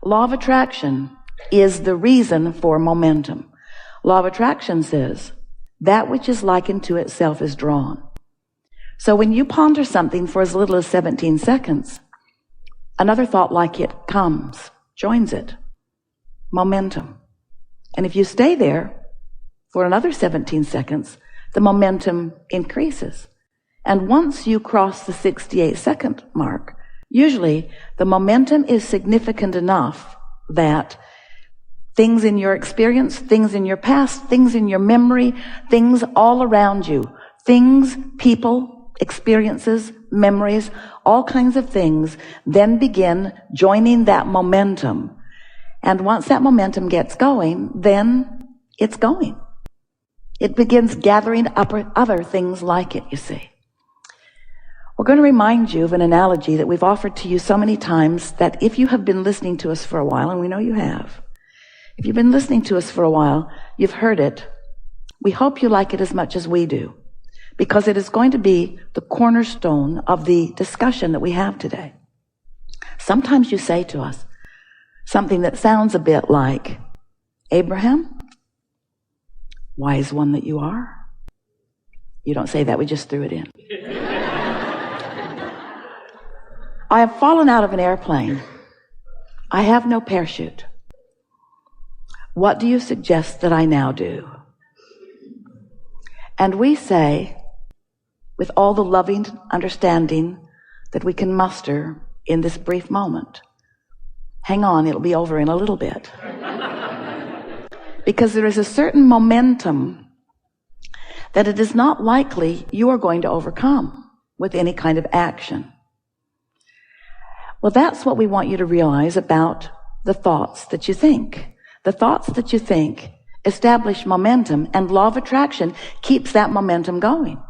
Law of attraction is the reason for momentum. Law of attraction says that which is likened to itself is drawn. So when you ponder something for as little as 17 seconds, another thought like it comes, joins it. Momentum. And if you stay there for another 17 seconds, the momentum increases. And once you cross the 68-second mark, usually the momentum is significant enough that things in your experience, things in your past, things in your memory, things all around you, things, people, experiences, memories, all kinds of things then begin joining that momentum. And once that momentum gets going, then it's going. It begins gathering up other things like it, you see. We're going to remind you of an analogy that we've offered to you so many times that if you have been listening to us for a while, and we know you have, if you've been listening to us for a while, you've heard it. We hope you like it as much as we do, because it is going to be the cornerstone of the discussion that we have today. Sometimes you say to us something that sounds a bit like, Abraham, wise one that you are. You don't say that, we just threw it in. I have fallen out of an airplane. I have no parachute. What do you suggest that I now do? And we say, with all the loving understanding that we can muster in this brief moment, hang on, it'll be over in a little bit. Because there is a certain momentum that it is not likely you are going to overcome with any kind of action. Well, that's what we want you to realize about the thoughts that you think. The thoughts that you think establish momentum, and law of attraction keeps that momentum going.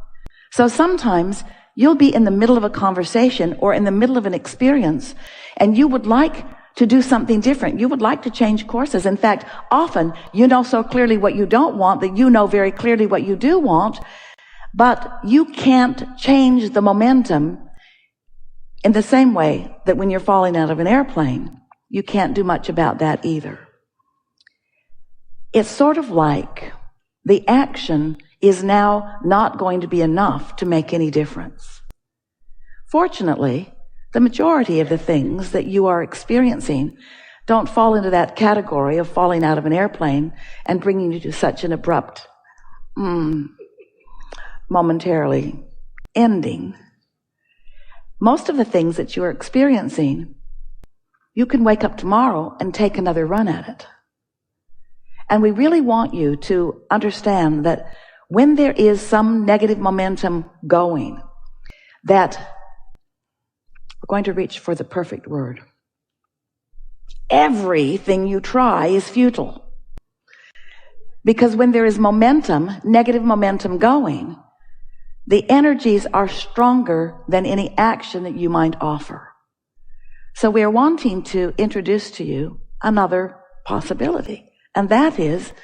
So sometimes you'll be in the middle of a conversation or in the middle of an experience, and you would like to do something different. You would like to change courses. In fact, often you know so clearly what you don't want that you know very clearly what you do want, but you can't change the momentum in the same way that when you're falling out of an airplane, you can't do much about that either. It's sort of like the action is now not going to be enough to make any difference. Fortunately, the majority of the things that you are experiencing don't fall into that category of falling out of an airplane and bringing you to such an abrupt, momentarily ending. Most of the things that you are experiencing, you can wake up tomorrow and take another run at it. And we really want you to understand that when there is some negative momentum going, that we're going to reach for the perfect word. Everything you try is futile. Because when there is momentum, negative momentum going, the energies are stronger than any action that you might offer. So we are wanting to introduce to you another possibility. And that is,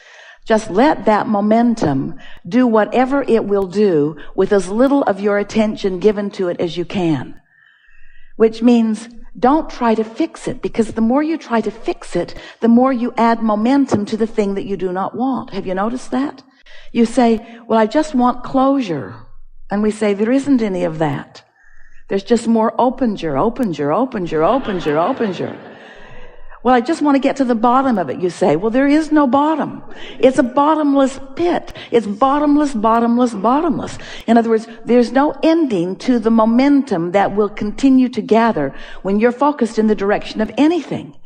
just let that momentum do whatever it will do with as little of your attention given to it as you can. Which means don't try to fix it, because the more you try to fix it, the more you add momentum to the thing that you do not want. Have you noticed that? You say, well, I just want closure. And we say, there isn't any of that. There's just more openger. Well, I just want to get to the bottom of it, you say. Well, there is no bottom. It's a bottomless pit. It's bottomless. In other words, there's no ending to the momentum that will continue to gather when you're focused in the direction of anything.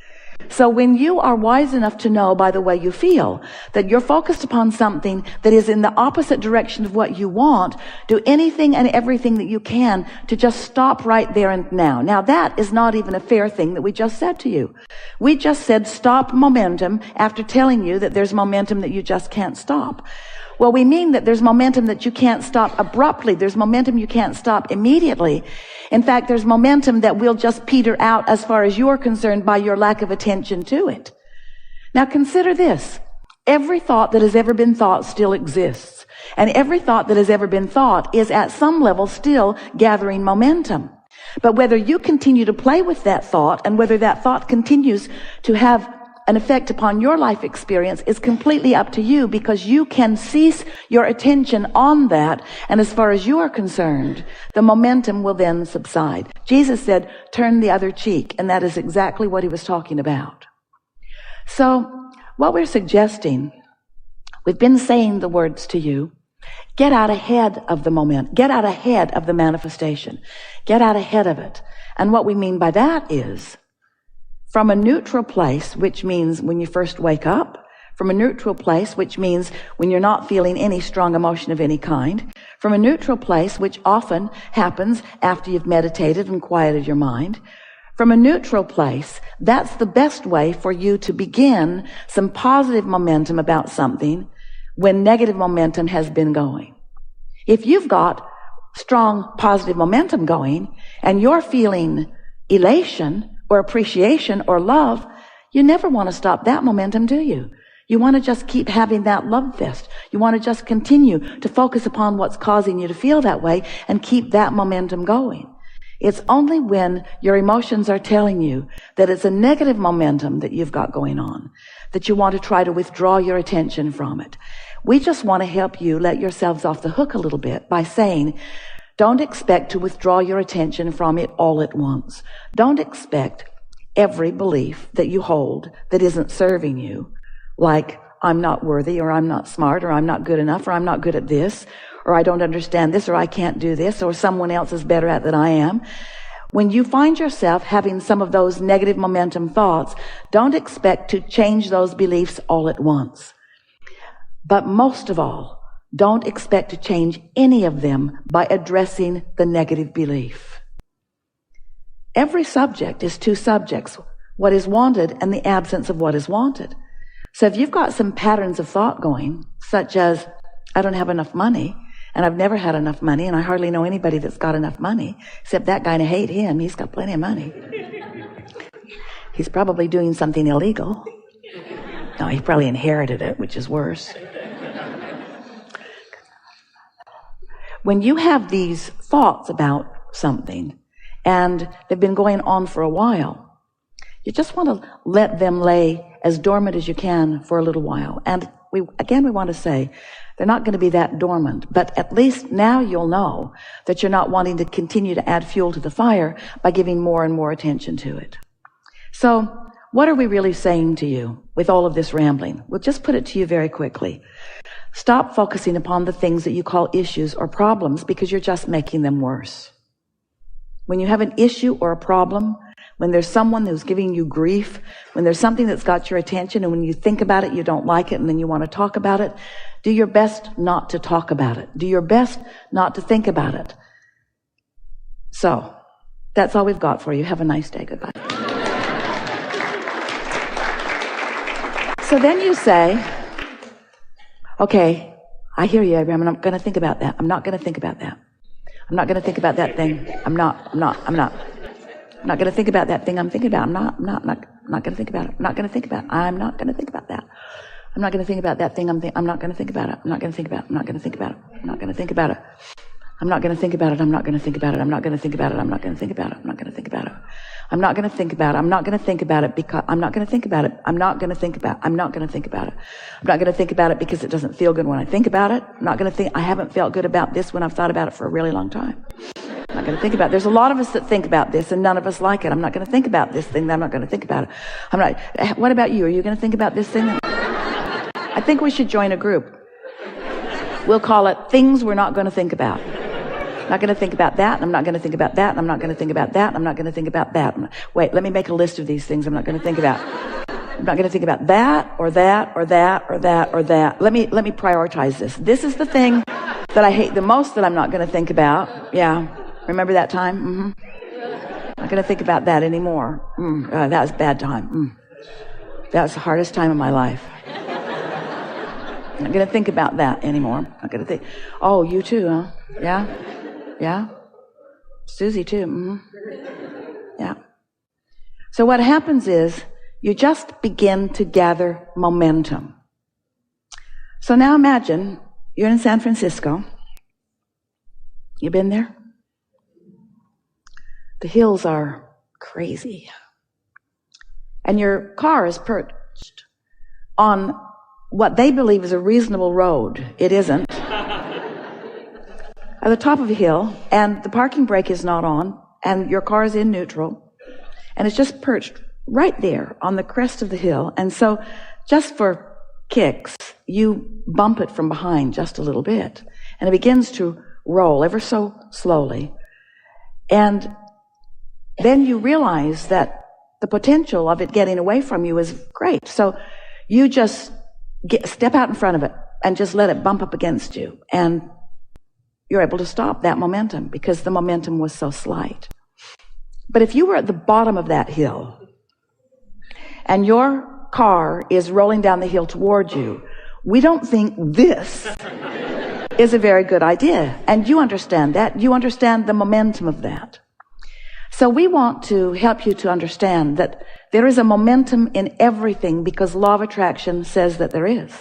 So when you are wise enough to know by the way you feel that you're focused upon something that is in the opposite direction of what you want, do anything and everything that you can to just stop right there and now. Now that is not even a fair thing that we just said to you. We just said stop momentum after telling you that there's momentum that you just can't stop. Well, we mean that there's momentum that you can't stop abruptly. There's momentum you can't stop immediately. In fact, there's momentum that will just peter out as far as you're concerned by your lack of attention to it. Now consider this. Every thought that has ever been thought still exists. And every thought that has ever been thought is at some level still gathering momentum. But whether you continue to play with that thought and whether that thought continues to have an effect upon your life experience is completely up to you, because you can cease your attention on that, and as far as you are concerned, the momentum will then subside. Jesus said, turn the other cheek, and that is exactly what he was talking about. So what we're suggesting, we've been saying the words to you, get out ahead of the moment, get out ahead of the manifestation, get out ahead of it. And what we mean by that is, from a neutral place, which means when you first wake up, from a neutral place, which means when you're not feeling any strong emotion of any kind, from a neutral place, which often happens after you've meditated and quieted your mind, from a neutral place, that's the best way for you to begin some positive momentum about something when negative momentum has been going. If you've got strong positive momentum going and you're feeling elation or appreciation or love, you never want to stop that momentum, do you? You want to just keep having that love fest. You want to just continue to focus upon what's causing you to feel that way and keep that momentum going. It's only when your emotions are telling you that it's a negative momentum that you've got going on that you want to try to withdraw your attention from it. We just want to help you let yourselves off the hook a little bit by saying, don't expect to withdraw your attention from it all at once. Don't expect every belief that you hold that isn't serving you, like I'm not worthy, or I'm not smart, or I'm not good enough, or I'm not good at this, or I don't understand this, or I can't do this, or someone else is better at than I am. When you find yourself having some of those negative momentum thoughts, don't expect to change those beliefs all at once. But most of all, don't expect to change any of them by addressing the negative belief. Every subject is two subjects, what is wanted and the absence of what is wanted. So if you've got some patterns of thought going, such as, I don't have enough money, and I've never had enough money, and I hardly know anybody that's got enough money, except that guy, and I hate him, he's got plenty of money. He's probably doing something illegal. No, he probably inherited it, which is worse. When you have these thoughts about something, and they've been going on for a while, you just want to let them lay as dormant as you can for a little while. And we want to say, they're not going to be that dormant, but at least now you'll know that you're not wanting to continue to add fuel to the fire by giving more and more attention to it. So what are we really saying to you with all of this rambling? We'll just put it to you very quickly. Stop focusing upon the things that you call issues or problems, because you're just making them worse. When you have an issue or a problem, when there's someone who's giving you grief, when there's something that's got your attention, and when you think about it, you don't like it, and then you want to talk about it, do your best not to talk about it. Do your best not to think about it. So, that's all we've got for you. Have a nice day. Goodbye. So then you say, okay, I hear you, Abraham, and I'm going to think about that. I'm not going to think about that. I'm not going to think about that thing. I'm not going to think about that thing I'm thinking about. I'm not going to think about it. I'm not going to think about it. I'm not going to think about that. I'm not going to think about that thing I'm not going to think about it. I'm not going to think about it. I'm not going to think about it. I'm not going to think about it. I'm not going to think about it. I'm not going to think about it. I'm not going to think about it. I'm not going to think about it. I'm not going to think about it. I'm not going to think about it. I'm not going to think about it because I'm not going to think about it. I'm not going to think about it. I'm not going to think about it. I'm not going to think about it because it doesn't feel good when I think about it. I'm not going to think, I haven't felt good about this when I've thought about it for a really long time. I'm not going to think about it. There's a lot of us that think about this and none of us like it. I'm not going to think about this thing. I'm not going to think about it. What about you? Are you going to think about this thing? I think we should join a group. We'll call it Things We're Not Going to Think About. I'm not going to think about that, and I'm not going to think about that, and I'm not going to think about that, and I'm not going to think about that. Wait, let me make a list of these things I'm not going to think about. I'm not going to think about that, or that, or that, or that, or that. Let me prioritize this. This is the thing that I hate the most that I'm not going to think about. Yeah. Remember that time? I'm not going to think about that anymore. That was a bad time. That was the hardest time of my life. I'm not going to think about that anymore. I'm not going to think. Oh, you too, huh? Yeah? Yeah? Susie too. Yeah. So what happens is you just begin to gather momentum. So now imagine you're in San Francisco. You been there? The hills are crazy. And your car is perched on what they believe is a reasonable road. It isn't. At the top of a hill, and the parking brake is not on, and your car is in neutral, and it's just perched right there on the crest of the hill. And so, just for kicks, you bump it from behind just a little bit, and it begins to roll ever so slowly. And then you realize that the potential of it getting away from you is great. So you just step out in front of it and just let it bump up against you. And you're able to stop that momentum because the momentum was so slight. But if you were at the bottom of that hill and your car is rolling down the hill toward you, we don't think this is a very good idea. And you understand that. You understand the momentum of that. So we want to help you to understand that there is a momentum in everything because law of attraction says that there is.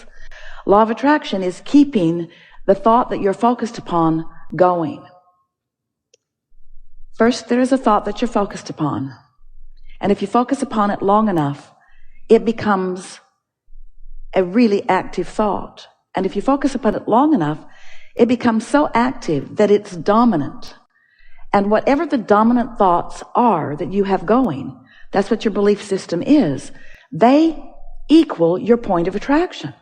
Law of attraction is keeping the thought that you're focused upon going. First, there is a thought that you're focused upon. And if you focus upon it long enough, it becomes a really active thought. And if you focus upon it long enough, it becomes so active that it's dominant. And whatever the dominant thoughts are that you have going, that's what your belief system is. They equal your point of attraction.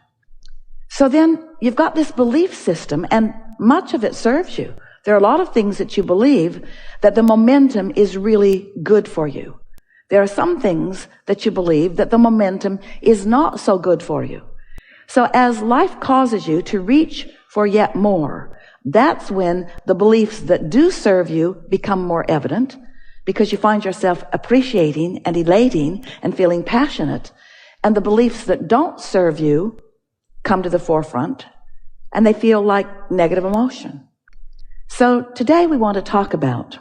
So then you've got this belief system, and much of it serves you. There are a lot of things that you believe that the momentum is really good for you. There are some things that you believe that the momentum is not so good for you. So as life causes you to reach for yet more, that's when the beliefs that do serve you become more evident, because you find yourself appreciating and elating and feeling passionate. And the beliefs that don't serve you come to the forefront, and they feel like negative emotion. So today we want to talk about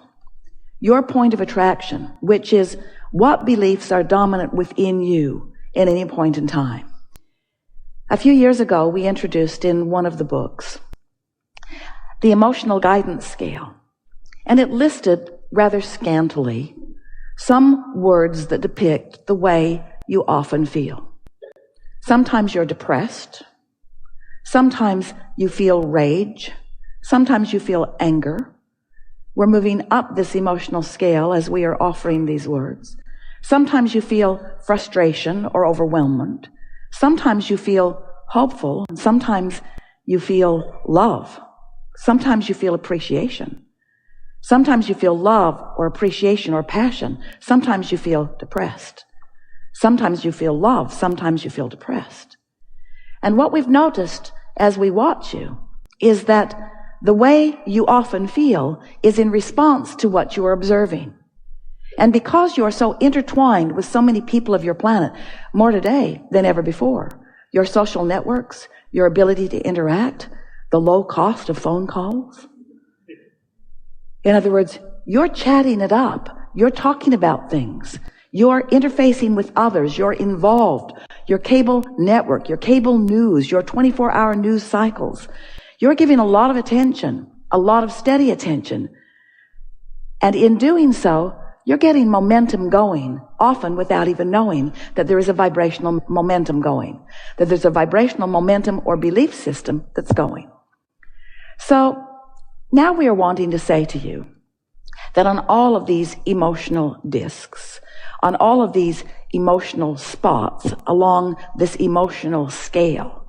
your point of attraction, which is what beliefs are dominant within you at any point in time. A few years ago, we introduced in one of the books the emotional guidance scale, and it listed rather scantily some words that depict the way you often feel. Sometimes you're depressed. Sometimes you feel rage. Sometimes you feel anger. We're moving up this emotional scale as we are offering these words. Sometimes you feel frustration or overwhelmment. Sometimes you feel hopeful. And sometimes you feel love. Sometimes you feel appreciation. Sometimes you feel love or appreciation or passion. Sometimes you feel depressed. Sometimes you feel love. Sometimes you feel depressed. And what we've noticed as we watch you is that the way you often feel is in response to what you are observing. And because you are so intertwined with so many people of your planet, more today than ever before, your social networks, your ability to interact, the low cost of phone calls. In other words, you're chatting it up. You're talking about things. You're interfacing with others. You're involved. Your cable network, your cable news, your 24-hour news cycles. You're giving a lot of attention, a lot of steady attention. And in doing so, you're getting momentum going, often without even knowing that there is a vibrational momentum going, that there's a vibrational momentum or belief system that's going. So now we are wanting to say to you that on all of these emotional discs, on all of these emotional spots along this emotional scale,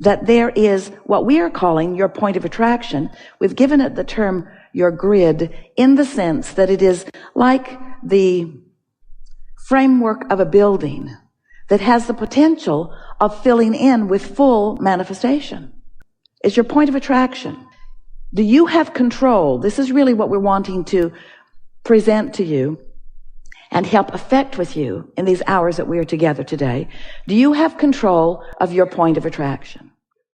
that there is what we are calling your point of attraction. We've given it the term your grid in the sense that it is like the framework of a building that has the potential of filling in with full manifestation. It's your point of attraction. Do you have control? This is really what we're wanting to present to you and help affect with you in these hours that we are together today. Do you have control of your point of attraction?